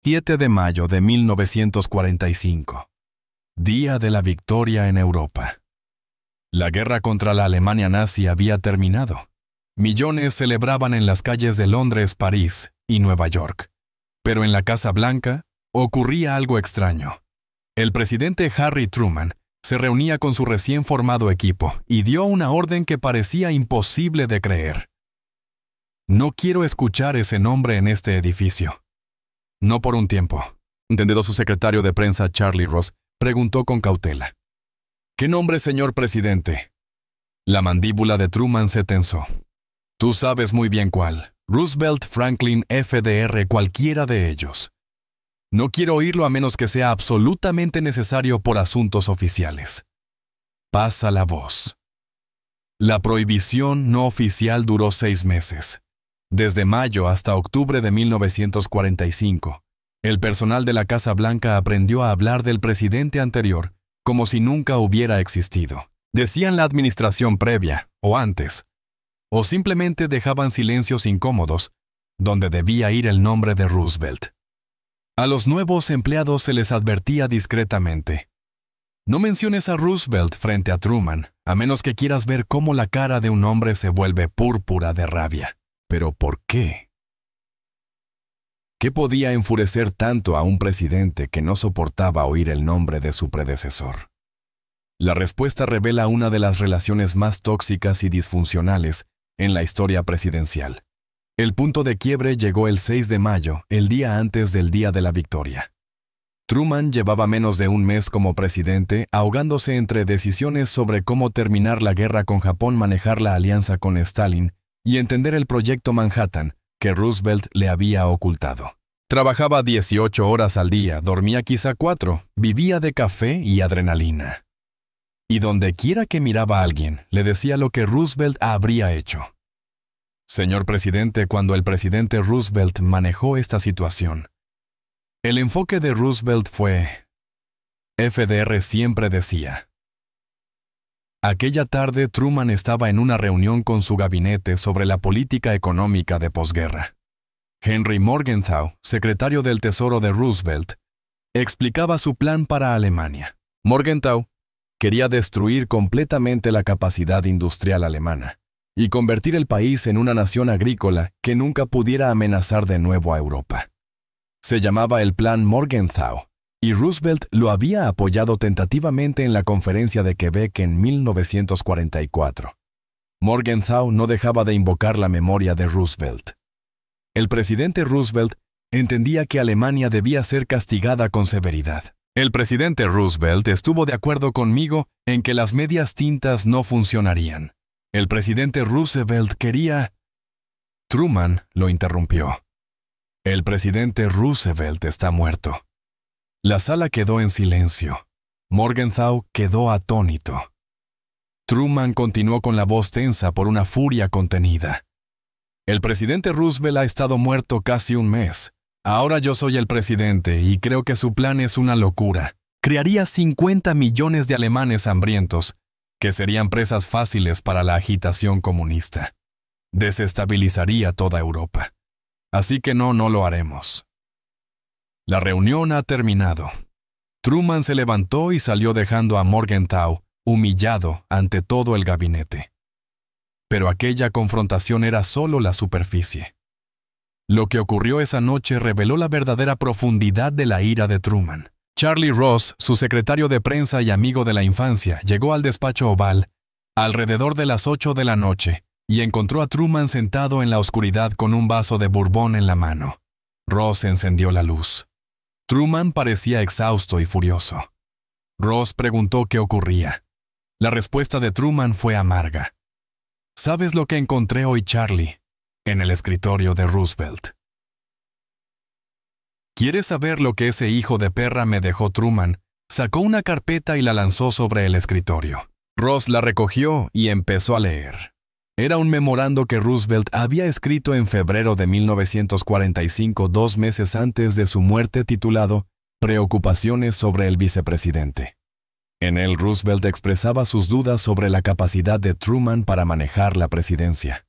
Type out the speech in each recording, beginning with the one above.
7 de mayo de 1945. Día de la victoria en Europa. La guerra contra la Alemania nazi había terminado. Millones celebraban en las calles de Londres, París y Nueva York. Pero en la Casa Blanca ocurría algo extraño. El presidente Harry Truman se reunía con su recién formado equipo y dio una orden que parecía imposible de creer. No quiero escuchar ese nombre en este edificio. No por un tiempo. Entendido su secretario de prensa Charlie Ross, preguntó con cautela. ¿Qué nombre, señor presidente? La mandíbula de Truman se tensó. Tú sabes muy bien cuál. Roosevelt, Franklin, FDR, cualquiera de ellos. No quiero oírlo a menos que sea absolutamente necesario por asuntos oficiales. Pasa la voz. La prohibición no oficial duró 6 meses. Desde mayo hasta octubre de 1945, el personal de la Casa Blanca aprendió a hablar del presidente anterior como si nunca hubiera existido. Decían la administración previa, o antes, o simplemente dejaban silencios incómodos, donde debía ir el nombre de Roosevelt. A los nuevos empleados se les advertía discretamente. No menciones a Roosevelt frente a Truman, a menos que quieras ver cómo la cara de un hombre se vuelve púrpura de rabia. ¿Pero por qué? ¿Qué podía enfurecer tanto a un presidente que no soportaba oír el nombre de su predecesor? La respuesta revela una de las relaciones más tóxicas y disfuncionales en la historia presidencial. El punto de quiebre llegó el 6 de mayo, el día antes del Día de la Victoria. Truman llevaba menos de un mes como presidente, ahogándose entre decisiones sobre cómo terminar la guerra con Japón, manejar la alianza con Stalin y entender el proyecto Manhattan que Roosevelt le había ocultado. Trabajaba 18 horas al día, dormía quizá 4, vivía de café y adrenalina. Y donde quiera que miraba a alguien, le decía lo que Roosevelt habría hecho. Señor presidente, cuando el presidente Roosevelt manejó esta situación, el enfoque de Roosevelt fue... FDR siempre decía... Aquella tarde Truman estaba en una reunión con su gabinete sobre la política económica de posguerra. Henry Morgenthau, secretario del Tesoro de Roosevelt, explicaba su plan para Alemania. Morgenthau quería destruir completamente la capacidad industrial alemana y convertir el país en una nación agrícola que nunca pudiera amenazar de nuevo a Europa. Se llamaba el Plan Morgenthau, y Roosevelt lo había apoyado tentativamente en la Conferencia de Quebec en 1944. Morgenthau no dejaba de invocar la memoria de Roosevelt. El presidente Roosevelt entendía que Alemania debía ser castigada con severidad. El presidente Roosevelt estuvo de acuerdo conmigo en que las medias tintas no funcionarían. El presidente Roosevelt quería... Truman lo interrumpió. El presidente Roosevelt está muerto. La sala quedó en silencio. Morgenthau quedó atónito. Truman continuó con la voz tensa por una furia contenida. El presidente Roosevelt ha estado muerto casi un mes. Ahora yo soy el presidente y creo que su plan es una locura. Crearía 50 millones de alemanes hambrientos, que serían presas fáciles para la agitación comunista. Desestabilizaría toda Europa. Así que no lo haremos. La reunión ha terminado. Truman se levantó y salió dejando a Morgenthau humillado ante todo el gabinete. Pero aquella confrontación era solo la superficie. Lo que ocurrió esa noche reveló la verdadera profundidad de la ira de Truman. Charlie Ross, su secretario de prensa y amigo de la infancia, llegó al despacho oval alrededor de las 8 de la noche y encontró a Truman sentado en la oscuridad con un vaso de bourbon en la mano. Ross encendió la luz. Truman parecía exhausto y furioso. Ross preguntó qué ocurría. La respuesta de Truman fue amarga. ¿Sabes lo que encontré hoy, Charlie? En el escritorio de Roosevelt. ¿Quieres saber lo que ese hijo de perra me dejó? Truman sacó una carpeta y la lanzó sobre el escritorio. Ross la recogió y empezó a leer. Era un memorando que Roosevelt había escrito en febrero de 1945, 2 meses antes de su muerte, titulado Preocupaciones sobre el vicepresidente. En él, Roosevelt expresaba sus dudas sobre la capacidad de Truman para manejar la presidencia.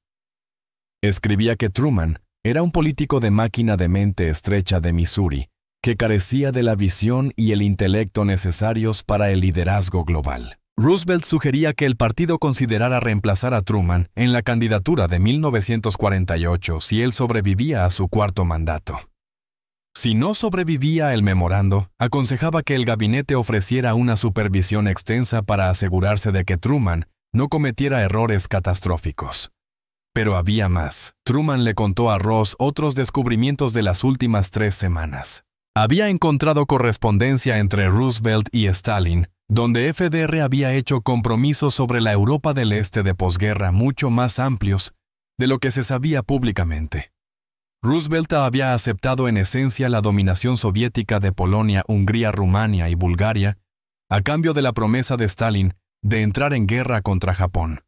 Escribía que Truman era un político de máquina de mente estrecha de Missouri, que carecía de la visión y el intelecto necesarios para el liderazgo global. Roosevelt sugería que el partido considerara reemplazar a Truman en la candidatura de 1948 si él sobrevivía a su cuarto mandato. Si no sobrevivía el memorando, aconsejaba que el gabinete ofreciera una supervisión extensa para asegurarse de que Truman no cometiera errores catastróficos. Pero había más. Truman le contó a Ross otros descubrimientos de las últimas 3 semanas. Había encontrado correspondencia entre Roosevelt y Stalin, donde FDR había hecho compromisos sobre la Europa del Este de posguerra mucho más amplios de lo que se sabía públicamente. Roosevelt había aceptado en esencia la dominación soviética de Polonia, Hungría, Rumania y Bulgaria, a cambio de la promesa de Stalin de entrar en guerra contra Japón.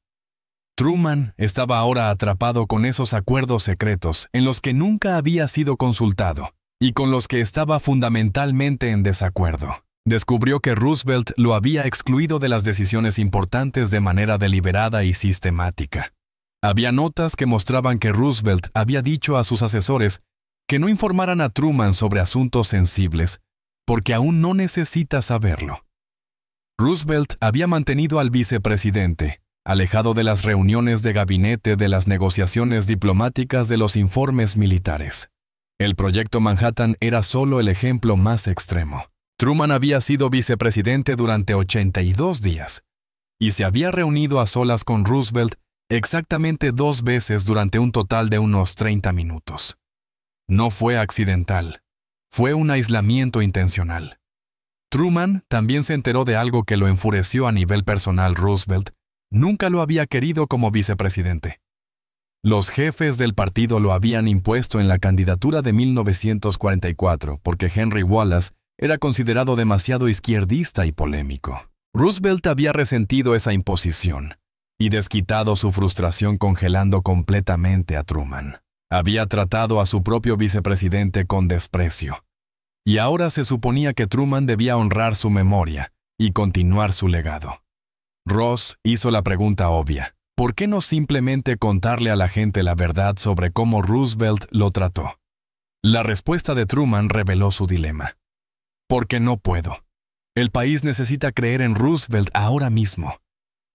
Truman estaba ahora atrapado con esos acuerdos secretos en los que nunca había sido consultado y con los que estaba fundamentalmente en desacuerdo. Descubrió que Roosevelt lo había excluido de las decisiones importantes de manera deliberada y sistemática. Había notas que mostraban que Roosevelt había dicho a sus asesores que no informaran a Truman sobre asuntos sensibles, porque aún no necesita saberlo. Roosevelt había mantenido al vicepresidente alejado de las reuniones de gabinete, de las negociaciones diplomáticas, de los informes militares. El proyecto Manhattan era solo el ejemplo más extremo. Truman había sido vicepresidente durante 82 días y se había reunido a solas con Roosevelt exactamente 2 veces durante un total de unos 30 minutos. No fue accidental, fue un aislamiento intencional. Truman también se enteró de algo que lo enfureció a nivel personal. Roosevelt nunca lo había querido como vicepresidente. Los jefes del partido lo habían impuesto en la candidatura de 1944 porque Henry Wallace era considerado demasiado izquierdista y polémico. Roosevelt había resentido esa imposición y desquitado su frustración congelando completamente a Truman. Había tratado a su propio vicepresidente con desprecio. Y ahora se suponía que Truman debía honrar su memoria y continuar su legado. Ross hizo la pregunta obvia. ¿Por qué no simplemente contarle a la gente la verdad sobre cómo Roosevelt lo trató? La respuesta de Truman reveló su dilema. Porque no puedo. El país necesita creer en Roosevelt ahora mismo.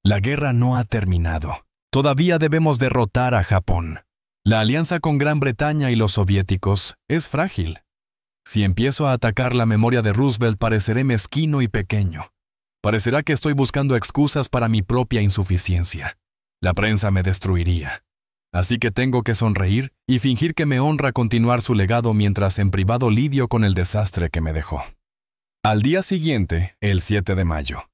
La guerra no ha terminado. Todavía debemos derrotar a Japón. La alianza con Gran Bretaña y los soviéticos es frágil. Si empiezo a atacar la memoria de Roosevelt, pareceré mezquino y pequeño. Parecerá que estoy buscando excusas para mi propia insuficiencia. La prensa me destruiría. Así que tengo que sonreír y fingir que me honra continuar su legado mientras en privado lidio con el desastre que me dejó. Al día siguiente, el 7 de mayo,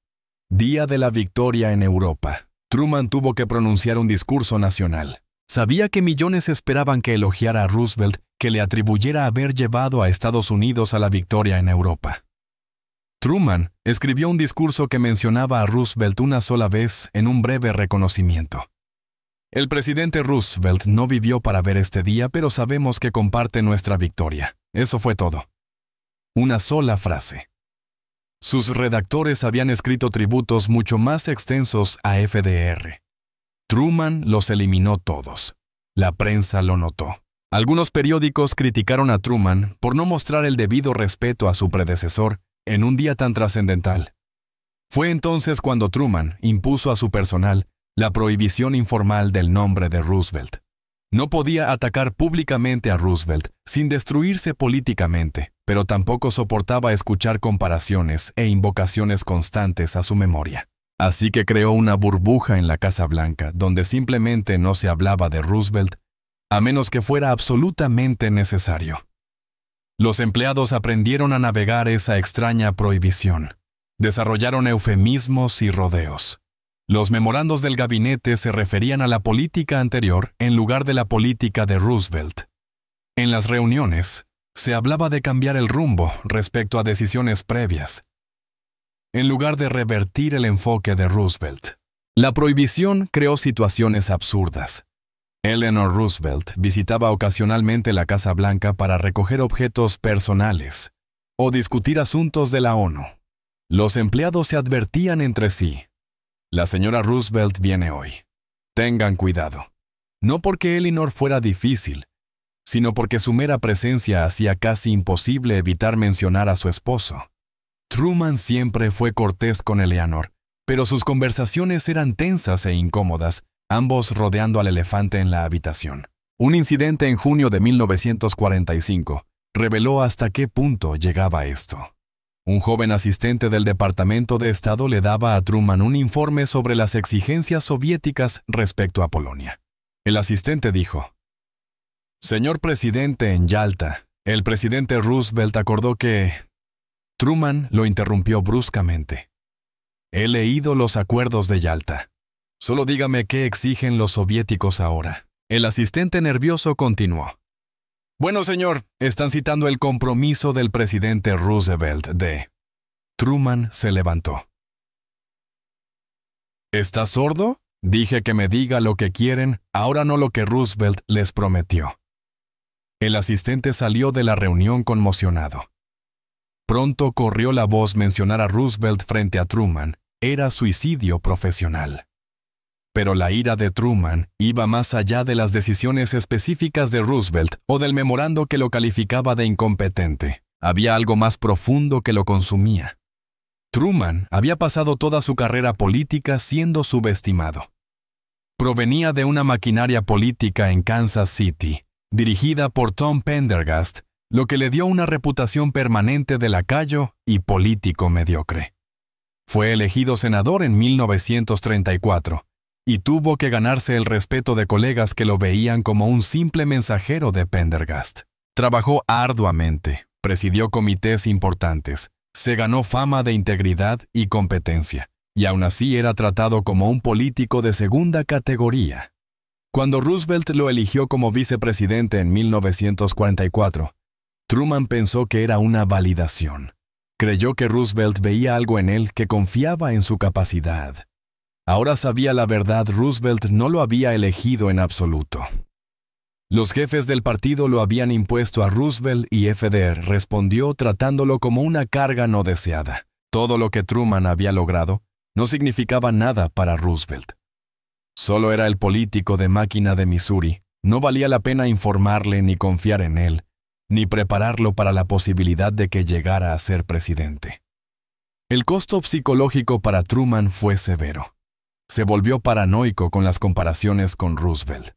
día de la victoria en Europa, Truman tuvo que pronunciar un discurso nacional. Sabía que millones esperaban que elogiara a Roosevelt, que le atribuyera haber llevado a Estados Unidos a la victoria en Europa. Truman escribió un discurso que mencionaba a Roosevelt una sola vez en un breve reconocimiento. El presidente Roosevelt no vivió para ver este día, pero sabemos que comparte nuestra victoria. Eso fue todo. Una sola frase. Sus redactores habían escrito tributos mucho más extensos a FDR. Truman los eliminó todos. La prensa lo notó. Algunos periódicos criticaron a Truman por no mostrar el debido respeto a su predecesor en un día tan trascendental. Fue entonces cuando Truman impuso a su personal la prohibición informal del nombre de Roosevelt. No podía atacar públicamente a Roosevelt sin destruirse políticamente, pero tampoco soportaba escuchar comparaciones e invocaciones constantes a su memoria. Así que creó una burbuja en la Casa Blanca donde simplemente no se hablaba de Roosevelt, a menos que fuera absolutamente necesario. Los empleados aprendieron a navegar esa extraña prohibición. Desarrollaron eufemismos y rodeos. Los memorandos del gabinete se referían a la política anterior en lugar de la política de Roosevelt. En las reuniones, se hablaba de cambiar el rumbo respecto a decisiones previas, en lugar de revertir el enfoque de Roosevelt. La prohibición creó situaciones absurdas. Eleanor Roosevelt visitaba ocasionalmente la Casa Blanca para recoger objetos personales o discutir asuntos de la ONU. Los empleados se advertían entre sí. La señora Roosevelt viene hoy. Tengan cuidado. No porque Eleanor fuera difícil, sino porque su mera presencia hacía casi imposible evitar mencionar a su esposo. Truman siempre fue cortés con Eleanor, pero sus conversaciones eran tensas e incómodas, ambos rodeando al elefante en la habitación. Un incidente en junio de 1945 reveló hasta qué punto llegaba esto. Un joven asistente del Departamento de Estado le daba a Truman un informe sobre las exigencias soviéticas respecto a Polonia. El asistente dijo: «Señor presidente, en Yalta, el presidente Roosevelt acordó que...». Truman lo interrumpió bruscamente. «He leído los acuerdos de Yalta. Solo dígame qué exigen los soviéticos ahora». El asistente nervioso continuó: «Bueno, señor, están citando el compromiso del presidente Roosevelt de...». Truman se levantó. «¿Estás sordo? Dije que me diga lo que quieren, ahora no lo que Roosevelt les prometió». El asistente salió de la reunión conmocionado. Pronto corrió la voz: mencionar a Roosevelt frente a Truman era suicidio profesional. Pero la ira de Truman iba más allá de las decisiones específicas de Roosevelt o del memorando que lo calificaba de incompetente. Había algo más profundo que lo consumía. Truman había pasado toda su carrera política siendo subestimado. Provenía de una maquinaria política en Kansas City, dirigida por Tom Pendergast, lo que le dio una reputación permanente de lacayo y político mediocre. Fue elegido senador en 1934 y tuvo que ganarse el respeto de colegas que lo veían como un simple mensajero de Pendergast. Trabajó arduamente, presidió comités importantes, se ganó fama de integridad y competencia, y aún así era tratado como un político de segunda categoría. Cuando Roosevelt lo eligió como vicepresidente en 1944, Truman pensó que era una validación. Creyó que Roosevelt veía algo en él, que confiaba en su capacidad. Ahora sabía la verdad: Roosevelt no lo había elegido en absoluto. Los jefes del partido lo habían impuesto a Roosevelt y FDR respondió tratándolo como una carga no deseada. Todo lo que Truman había logrado no significaba nada para Roosevelt. Solo era el político de máquina de Missouri. No valía la pena informarle ni confiar en él, ni prepararlo para la posibilidad de que llegara a ser presidente. El costo psicológico para Truman fue severo. Se volvió paranoico con las comparaciones con Roosevelt.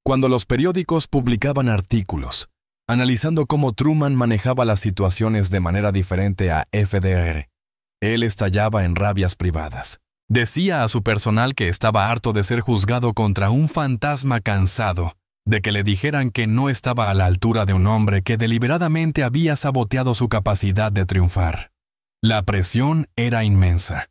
Cuando los periódicos publicaban artículos analizando cómo Truman manejaba las situaciones de manera diferente a FDR, él estallaba en rabias privadas. Decía a su personal que estaba harto de ser juzgado contra un fantasma, cansado de que le dijeran que no estaba a la altura de un hombre que deliberadamente había saboteado su capacidad de triunfar. La presión era inmensa.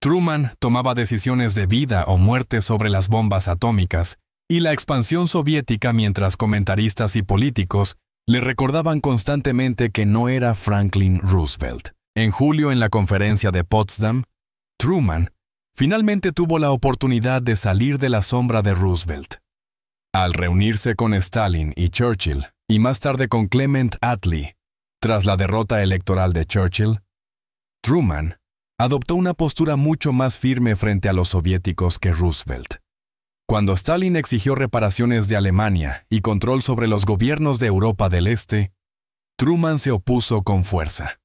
Truman tomaba decisiones de vida o muerte sobre las bombas atómicas y la expansión soviética, mientras comentaristas y políticos le recordaban constantemente que no era Franklin Roosevelt. En julio, en la conferencia de Potsdam, Truman finalmente tuvo la oportunidad de salir de la sombra de Roosevelt. Al reunirse con Stalin y Churchill, y más tarde con Clement Attlee, tras la derrota electoral de Churchill, Truman adoptó una postura mucho más firme frente a los soviéticos que Roosevelt. Cuando Stalin exigió reparaciones de Alemania y control sobre los gobiernos de Europa del Este, Truman se opuso con fuerza.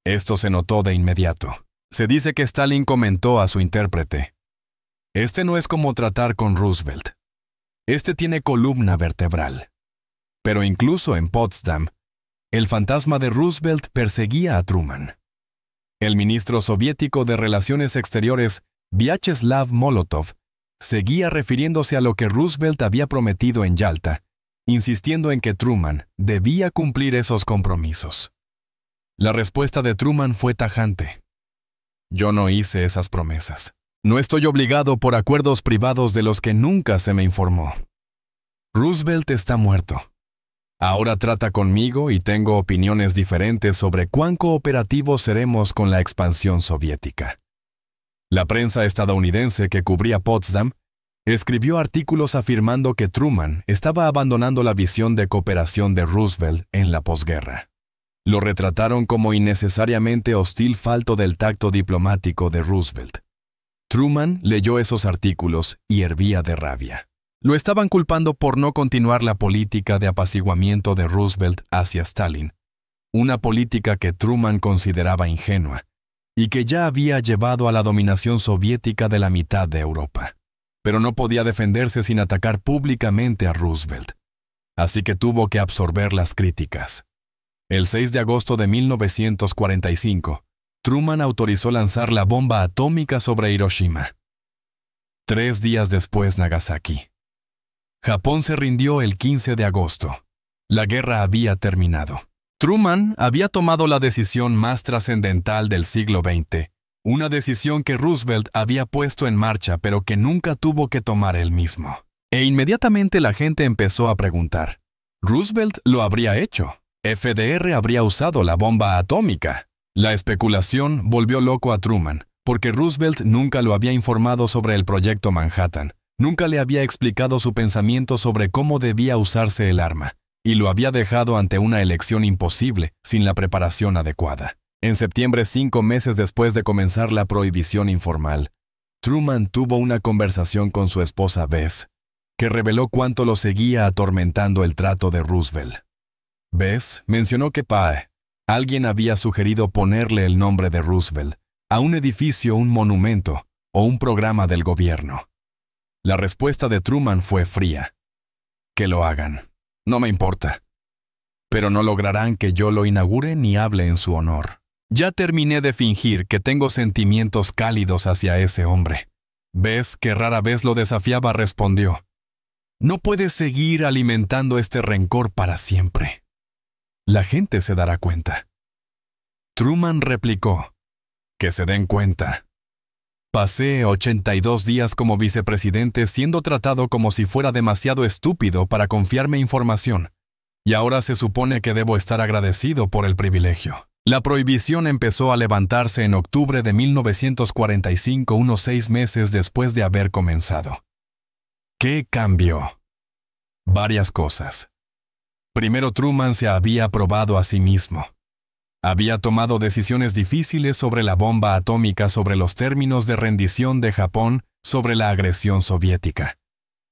Esto se notó de inmediato. Se dice que Stalin comentó a su intérprete: «Este no es como tratar con Roosevelt. Este tiene columna vertebral». Pero incluso en Potsdam, el fantasma de Roosevelt perseguía a Truman. El ministro soviético de Relaciones Exteriores, Vyacheslav Molotov, seguía refiriéndose a lo que Roosevelt había prometido en Yalta, insistiendo en que Truman debía cumplir esos compromisos. La respuesta de Truman fue tajante: «Yo no hice esas promesas. No estoy obligado por acuerdos privados de los que nunca se me informó. Roosevelt está muerto. Ahora trata conmigo y tengo opiniones diferentes sobre cuán cooperativos seremos con la expansión soviética». La prensa estadounidense que cubría Potsdam escribió artículos afirmando que Truman estaba abandonando la visión de cooperación de Roosevelt en la posguerra. Lo retrataron como innecesariamente hostil, falto del tacto diplomático de Roosevelt. Truman leyó esos artículos y hervía de rabia. Lo estaban culpando por no continuar la política de apaciguamiento de Roosevelt hacia Stalin, una política que Truman consideraba ingenua y que ya había llevado a la dominación soviética de la mitad de Europa. Pero no podía defenderse sin atacar públicamente a Roosevelt, así que tuvo que absorber las críticas. El 6 de agosto de 1945, Truman autorizó lanzar la bomba atómica sobre Hiroshima. 3 días después, Nagasaki. Japón se rindió el 15 de agosto. La guerra había terminado. Truman había tomado la decisión más trascendental del siglo XX, una decisión que Roosevelt había puesto en marcha pero que nunca tuvo que tomar él mismo. E inmediatamente la gente empezó a preguntar, ¿Roosevelt lo habría hecho? ¿FDR habría usado la bomba atómica? La especulación volvió loco a Truman, porque Roosevelt nunca lo había informado sobre el proyecto Manhattan, nunca le había explicado su pensamiento sobre cómo debía usarse el arma, y lo había dejado ante una elección imposible sin la preparación adecuada. En septiembre, 5 meses después de comenzar la prohibición informal, Truman tuvo una conversación con su esposa Bess, que reveló cuánto lo seguía atormentando el trato de Roosevelt. Bess mencionó que alguien había sugerido ponerle el nombre de Roosevelt a un edificio, un monumento o un programa del gobierno. La respuesta de Truman fue fría. Que lo hagan. No me importa. Pero no lograrán que yo lo inaugure ni hable en su honor. Ya terminé de fingir que tengo sentimientos cálidos hacia ese hombre. Bess, que rara vez lo desafiaba, respondió: no puedes seguir alimentando este rencor para siempre. La gente se dará cuenta. Truman replicó: que se den cuenta. Pasé 82 días como vicepresidente siendo tratado como si fuera demasiado estúpido para confiarme información, y ahora se supone que debo estar agradecido por el privilegio. La prohibición empezó a levantarse en octubre de 1945, unos 6 meses después de haber comenzado. ¿Qué cambió? Varias cosas. Primero, Truman se había probado a sí mismo. Había tomado decisiones difíciles sobre la bomba atómica, sobre los términos de rendición de Japón, sobre la agresión soviética.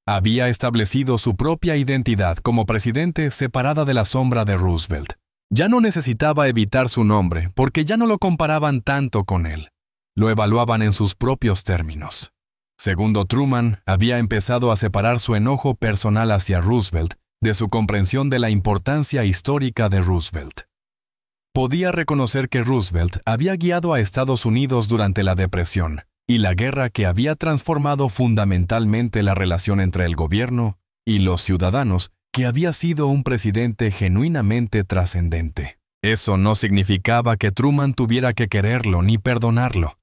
Había establecido su propia identidad como presidente separada de la sombra de Roosevelt. Ya no necesitaba evitar su nombre, porque ya no lo comparaban tanto con él. Lo evaluaban en sus propios términos. Segundo, Truman había empezado a separar su enojo personal hacia Roosevelt de su comprensión de la importancia histórica de Roosevelt. Podía reconocer que Roosevelt había guiado a Estados Unidos durante la Depresión y la guerra que había transformado fundamentalmente la relación entre el gobierno y los ciudadanos, que había sido un presidente genuinamente trascendente. Eso no significaba que Truman tuviera que quererlo ni perdonarlo,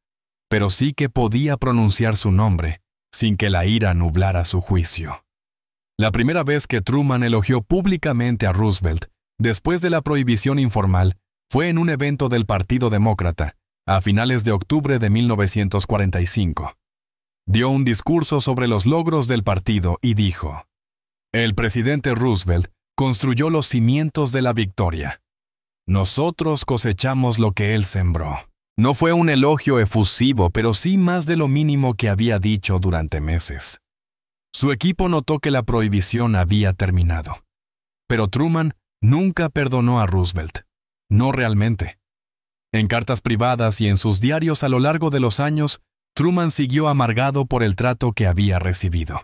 pero sí que podía pronunciar su nombre sin que la ira nublara su juicio. La primera vez que Truman elogió públicamente a Roosevelt, después de la prohibición informal, fue en un evento del Partido Demócrata, a finales de octubre de 1945. Dio un discurso sobre los logros del partido y dijo: el presidente Roosevelt construyó los cimientos de la victoria. Nosotros cosechamos lo que él sembró. No fue un elogio efusivo, pero sí más de lo mínimo que había dicho durante meses. Su equipo notó que la prohibición había terminado. Pero Truman nunca perdonó a Roosevelt. No realmente. En cartas privadas y en sus diarios a lo largo de los años, Truman siguió amargado por el trato que había recibido.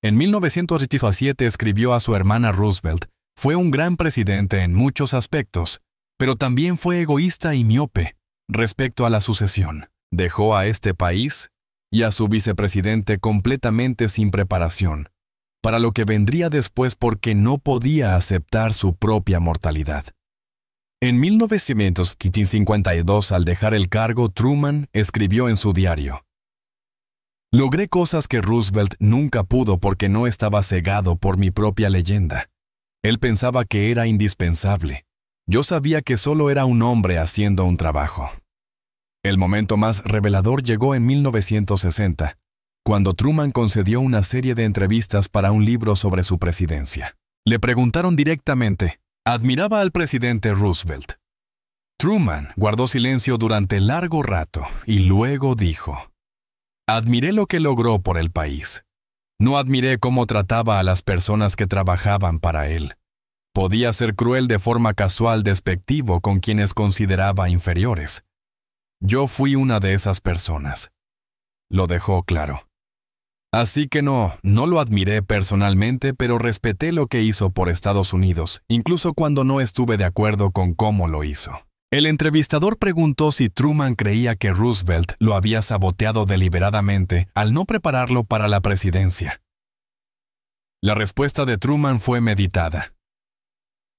En 1917 escribió a su hermana Roosevelt: fue un gran presidente en muchos aspectos, pero también fue egoísta y miope respecto a la sucesión. Dejó a este país y a su vicepresidente completamente sin preparación para lo que vendría después, porque no podía aceptar su propia mortalidad. En 1952, al dejar el cargo, Truman escribió en su diario: logré cosas que Roosevelt nunca pudo porque no estaba cegado por mi propia leyenda. Él pensaba que era indispensable. Yo sabía que solo era un hombre haciendo un trabajo. El momento más revelador llegó en 1960, cuando Truman concedió una serie de entrevistas para un libro sobre su presidencia. Le preguntaron directamente: ¿admiraba al presidente Roosevelt? Truman guardó silencio durante largo rato y luego dijo: admiré lo que logró por el país. No admiré cómo trataba a las personas que trabajaban para él. Podía ser cruel de forma casual, despectivo con quienes consideraba inferiores. Yo fui una de esas personas. Lo dejó claro. Así que no lo admiré personalmente, pero respeté lo que hizo por Estados Unidos, incluso cuando no estuve de acuerdo con cómo lo hizo. El entrevistador preguntó si Truman creía que Roosevelt lo había saboteado deliberadamente al no prepararlo para la presidencia. La respuesta de Truman fue meditada.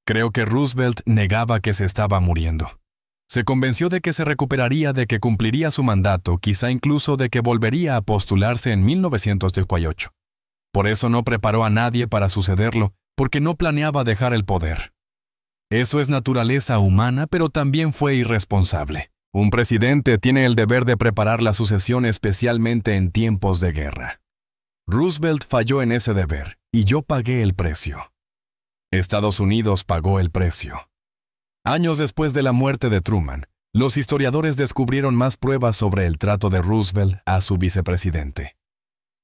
Creo que Roosevelt negaba que se estaba muriendo. Se convenció de que se recuperaría, de que cumpliría su mandato, quizá incluso de que volvería a postularse en 1918. Por eso no preparó a nadie para sucederlo, porque no planeaba dejar el poder. Eso es naturaleza humana, pero también fue irresponsable. Un presidente tiene el deber de preparar la sucesión, especialmente en tiempos de guerra. Roosevelt falló en ese deber, y yo pagué el precio. Estados Unidos pagó el precio. Años después de la muerte de Truman, los historiadores descubrieron más pruebas sobre el trato de Roosevelt a su vicepresidente.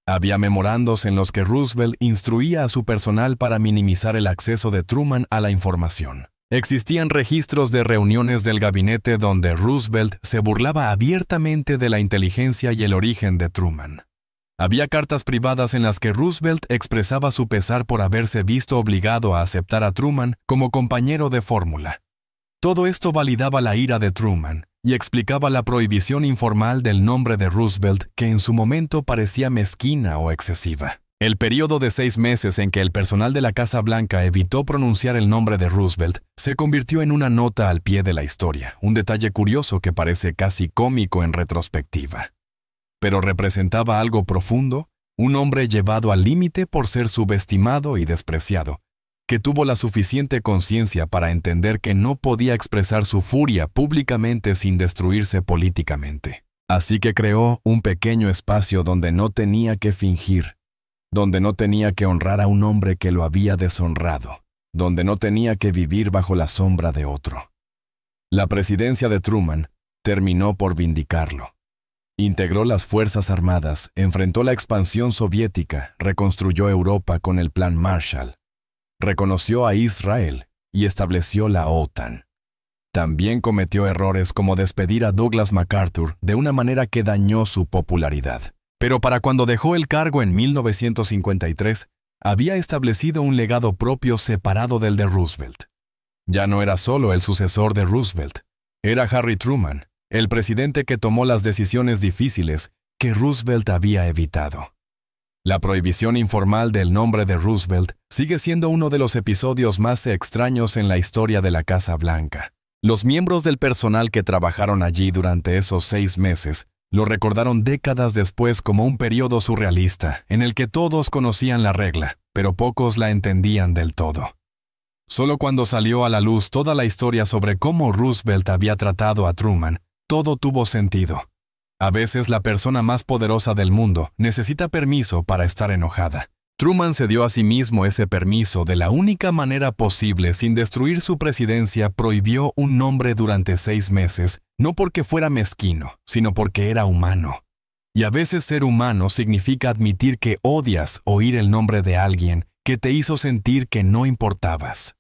Había memorandos en los que Roosevelt instruía a su personal para minimizar el acceso de Truman a la información. Existían registros de reuniones del gabinete donde Roosevelt se burlaba abiertamente de la inteligencia y el origen de Truman. Había cartas privadas en las que Roosevelt expresaba su pesar por haberse visto obligado a aceptar a Truman como compañero de fórmula. Todo esto validaba la ira de Truman y explicaba la prohibición informal del nombre de Roosevelt, que en su momento parecía mezquina o excesiva. El período de 6 meses en que el personal de la Casa Blanca evitó pronunciar el nombre de Roosevelt se convirtió en una nota al pie de la historia, un detalle curioso que parece casi cómico en retrospectiva. Pero representaba algo profundo, un hombre llevado al límite por ser subestimado y despreciado, que tuvo la suficiente conciencia para entender que no podía expresar su furia públicamente sin destruirse políticamente. Así que creó un pequeño espacio donde no tenía que fingir, donde no tenía que honrar a un hombre que lo había deshonrado, donde no tenía que vivir bajo la sombra de otro. La presidencia de Truman terminó por vindicarlo. Integró las Fuerzas Armadas, enfrentó la expansión soviética, reconstruyó Europa con el Plan Marshall, reconoció a Israel y estableció la OTAN. También cometió errores como despedir a Douglas MacArthur de una manera que dañó su popularidad. Pero para cuando dejó el cargo en 1953, había establecido un legado propio separado del de Roosevelt. Ya no era solo el sucesor de Roosevelt, era Harry Truman, el presidente que tomó las decisiones difíciles que Roosevelt había evitado. La prohibición informal del nombre de Roosevelt sigue siendo uno de los episodios más extraños en la historia de la Casa Blanca. Los miembros del personal que trabajaron allí durante esos 6 meses lo recordaron décadas después como un periodo surrealista en el que todos conocían la regla, pero pocos la entendían del todo. Solo cuando salió a la luz toda la historia sobre cómo Roosevelt había tratado a Truman, todo tuvo sentido. A veces la persona más poderosa del mundo necesita permiso para estar enojada. Truman se dio a sí mismo ese permiso de la única manera posible sin destruir su presidencia. Prohibió un nombre durante 6 meses, no porque fuera mezquino, sino porque era humano. Y a veces ser humano significa admitir que odias oír el nombre de alguien que te hizo sentir que no importabas.